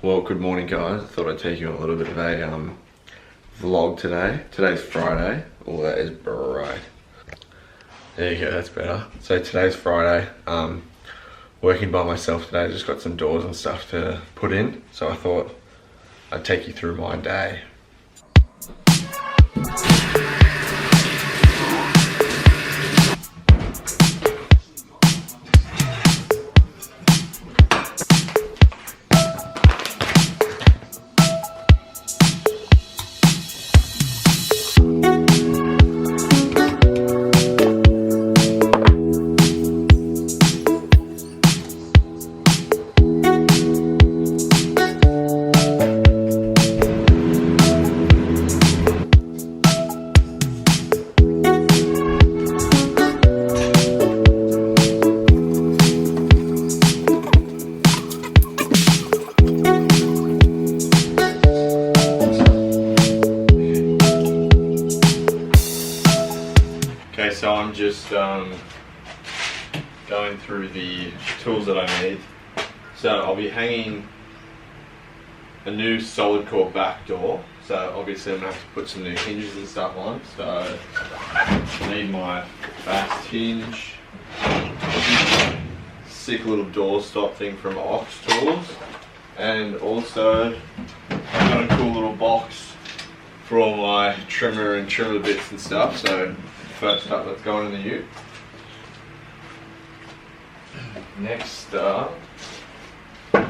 Well, good morning guys. I thought I'd take you on a little bit of a vlog today. Today's Friday. Oh, that is bright. There you go, that's better. So today's Friday. Working by myself today. Just got some doors and stuff to put in. So I thought I'd take you through my day. Okay, so I'm just going through the tools that I need. So I'll be hanging a new solid core back door. So obviously I'm gonna have to put some new hinges and stuff on. So I need my fast hinge, sick little door stop thing from Ox Tools, and also I've got a cool little box for all my trimmer and trimmer bits and stuff. So first up, that's going in the ute. Next up, I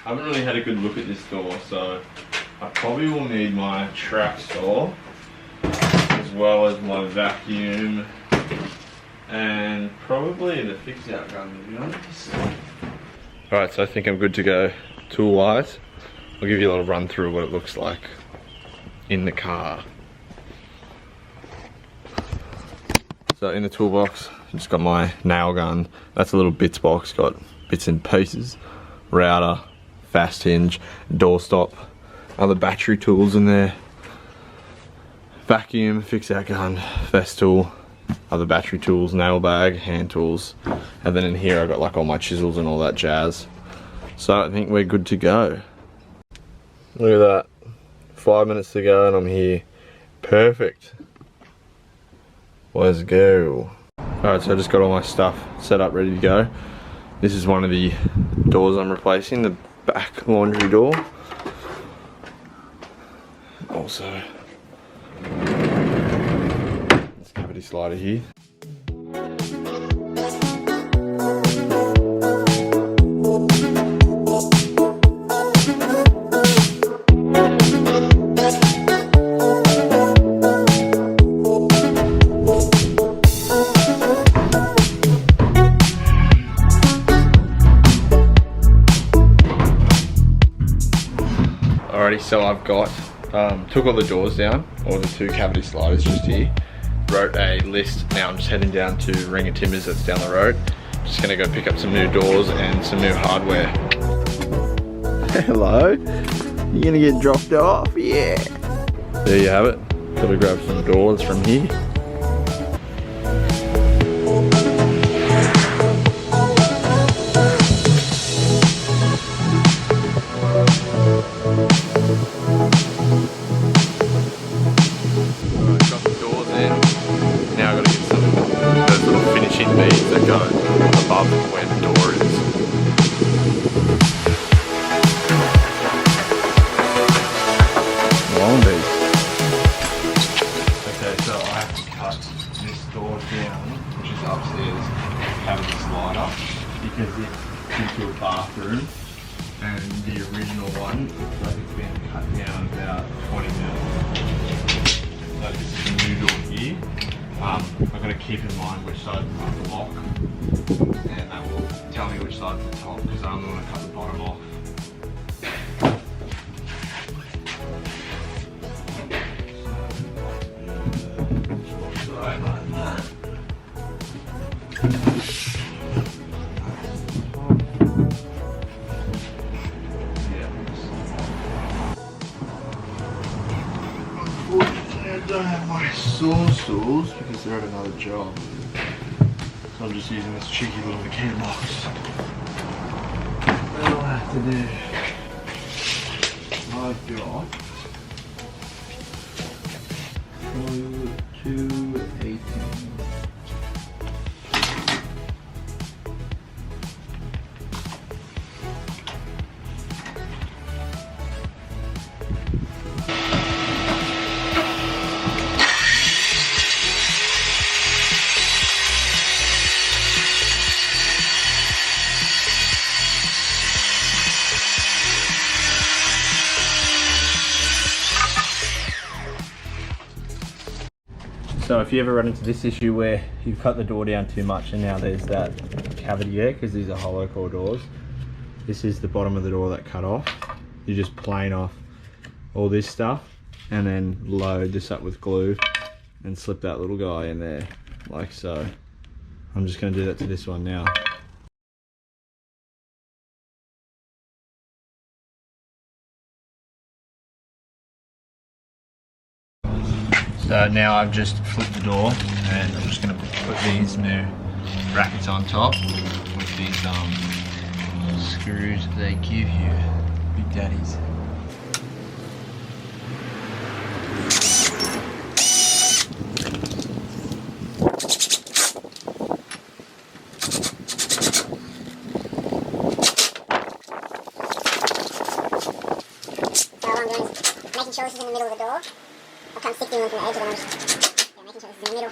haven't really had a good look at this door, so I probably will need my track saw as well as my vacuum and probably the fix out gun, to be honest. Alright, so I think I'm good to go tool wise. I'll give you a little run through of what it looks like in the car. So in the toolbox, I've just got my nail gun. That's a little bits box, got bits and pieces, router, fast hinge, door stop, other battery tools in there, vacuum, fix out gun, vest tool, other battery tools, nail bag, hand tools, and then in here I got like all my chisels and all that jazz. So I think we're good to go. Look at that, 5 minutes to go and I'm here. Perfect. Let's go. Alright, so I just got all my stuff set up, ready to go. This is one of the doors I'm replacing, the back laundry door. Also, this cavity slider here. So I've got, took all the doors down, or the two cavity sliders just here, wrote a list. Now I'm just heading down to Ringer Timbers that's down the road. Just gonna go pick up some new doors and some new hardware. Hello, you gonna get dropped off? Yeah. There you have it, gotta grab some doors from here. That go above where the door is. Long beat. Okay, so I have to cut this door down, which is upstairs, cavity slider, because it's into a bathroom, and the original one looks like it's been cut down about 20 mil. So this is the new door here. I've got to keep in mind which side is the lock, and that will tell me which side is the top, because I only want to cut the bottom off. don't have my saw tools because they're at another job. So I'm just using this cheeky little mechanic box. Well, And then I've got 218. So if you ever run into this issue where you've cut the door down too much and now there's that cavity there, because these are hollow core doors, this is the bottom of the door that cut off. You just plane off all this stuff and then load this up with glue and slip that little guy in there like so. I'm just going to do that to this one now. So now I've just flipped the door and I'm just going to put these new brackets on top with these screws they give you, Big Daddies. Making sure this is in the middle of the door. I'll come 60 from the edge and I'm just making sure this is in the middle.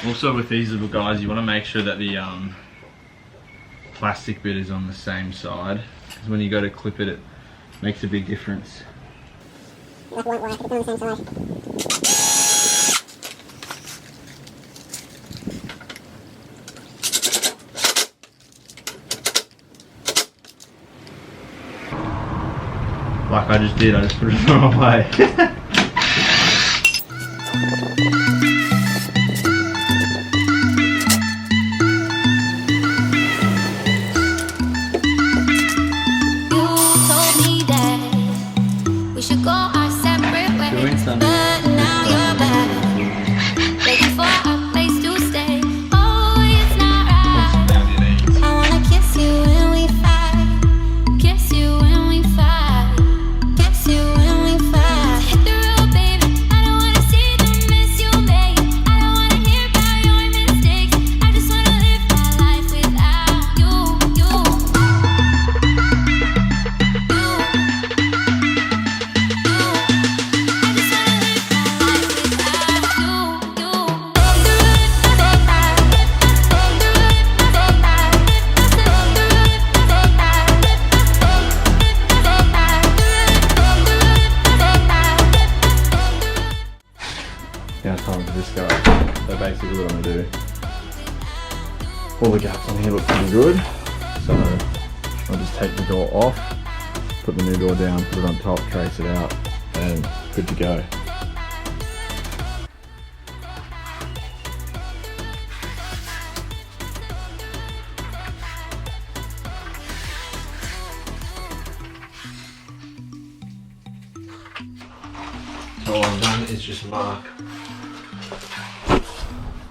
Also with these little guys, you want to make sure that the plastic bit is on the same side, because when you go to clip it, it makes a big difference. Like white wire, put it on the same side. Like I just did, I just put it the wrong way. Now time for this guy. So basically what I'm going to do, all the gaps on here look pretty good, so I'll just take the door off, put the new door down, put it on top, trace it out, and good to go. So all I've done is just mark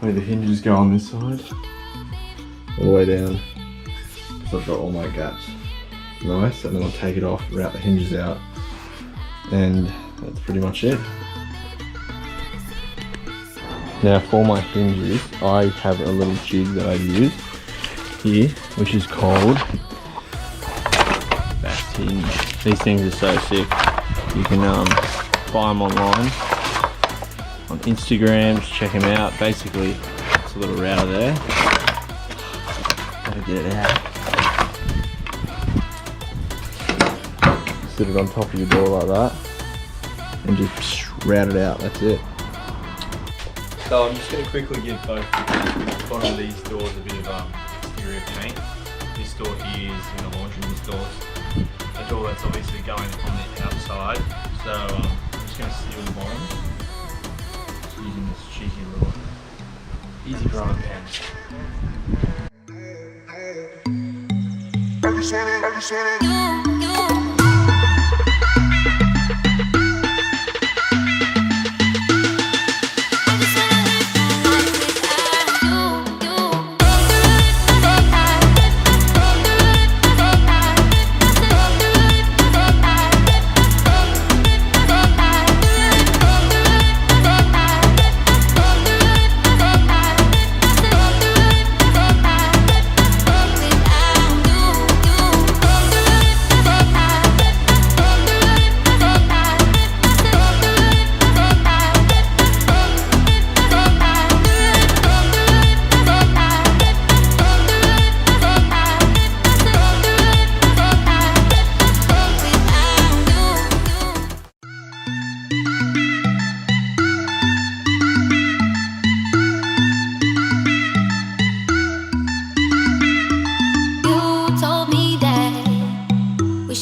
where the hinges go on this side, all the way down, so I've got all my gaps nice, and then I'll take it off, route the hinges out, and that's pretty much it. Now for my hinges, I have a little jig that I use here, which is called Best Hinge. These things are so sick. You can buy them online on Instagram, just check them out. Basically, it's a little router there. Gotta get it out. Sit it on top of your door like that, and just route it out. That's it. So I'm just going to quickly give both the bottom of these doors a bit of exterior paint. This door here is in the laundry, this door's a door that's obviously going on the outside. So I'm just going to seal the bottom using this cheeky little easy drying pen. Have you seen it?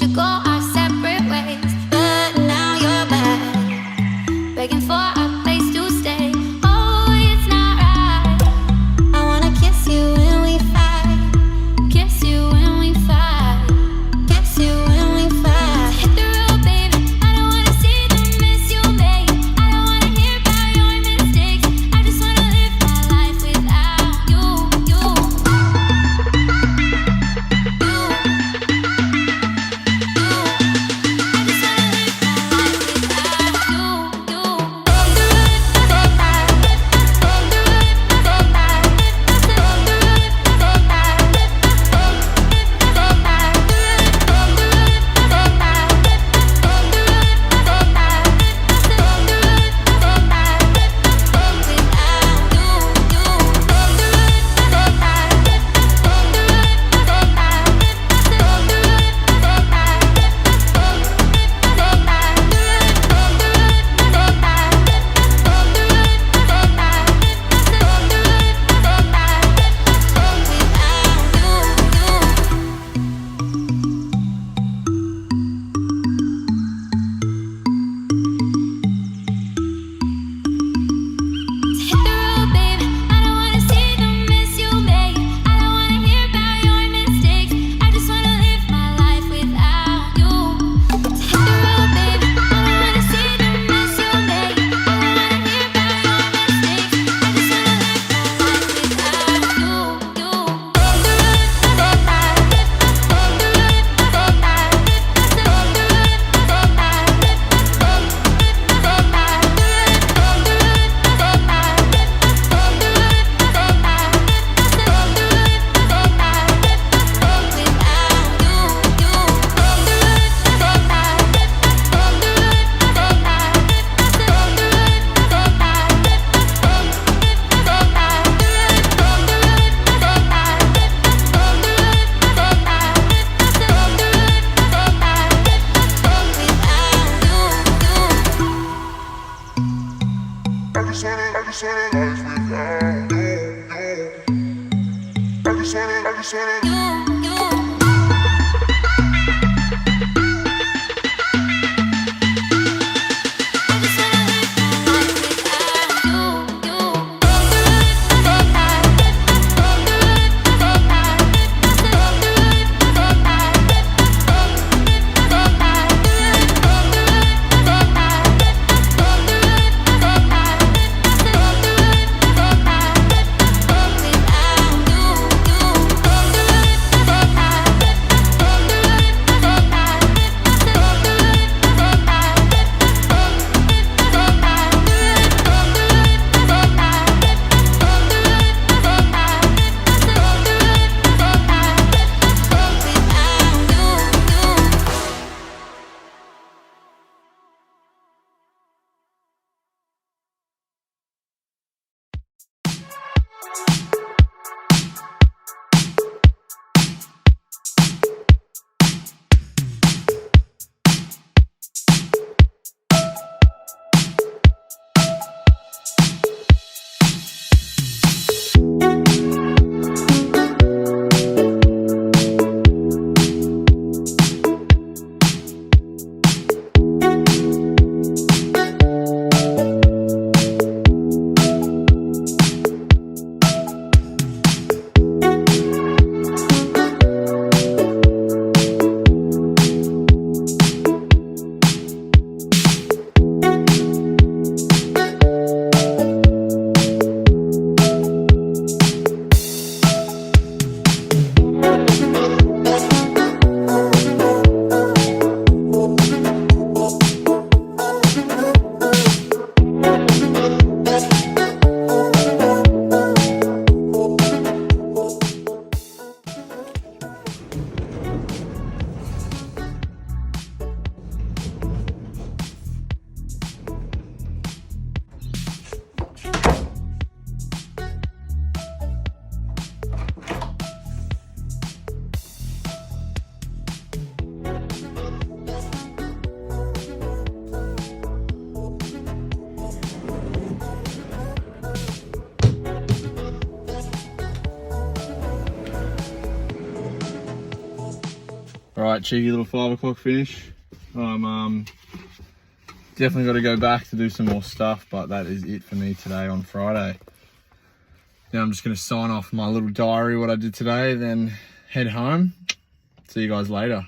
should go our separate ways. But now you're back, begging for a place to stay. Oh, it's not right. I wanna kiss you when we fight, kiss you when we fight, kiss you when we fight. Hit the road, baby. I don't wanna see the mess you make. I don't wanna hear about your mistakes. I just wanna live my life without you, you. You. Alright, cheeky little 5 o'clock finish. I'm definitely got to go back to do some more stuff, but that is it for me today on Friday. Now I'm just going to sign off my little diary, what I did today, then head home. See you guys later.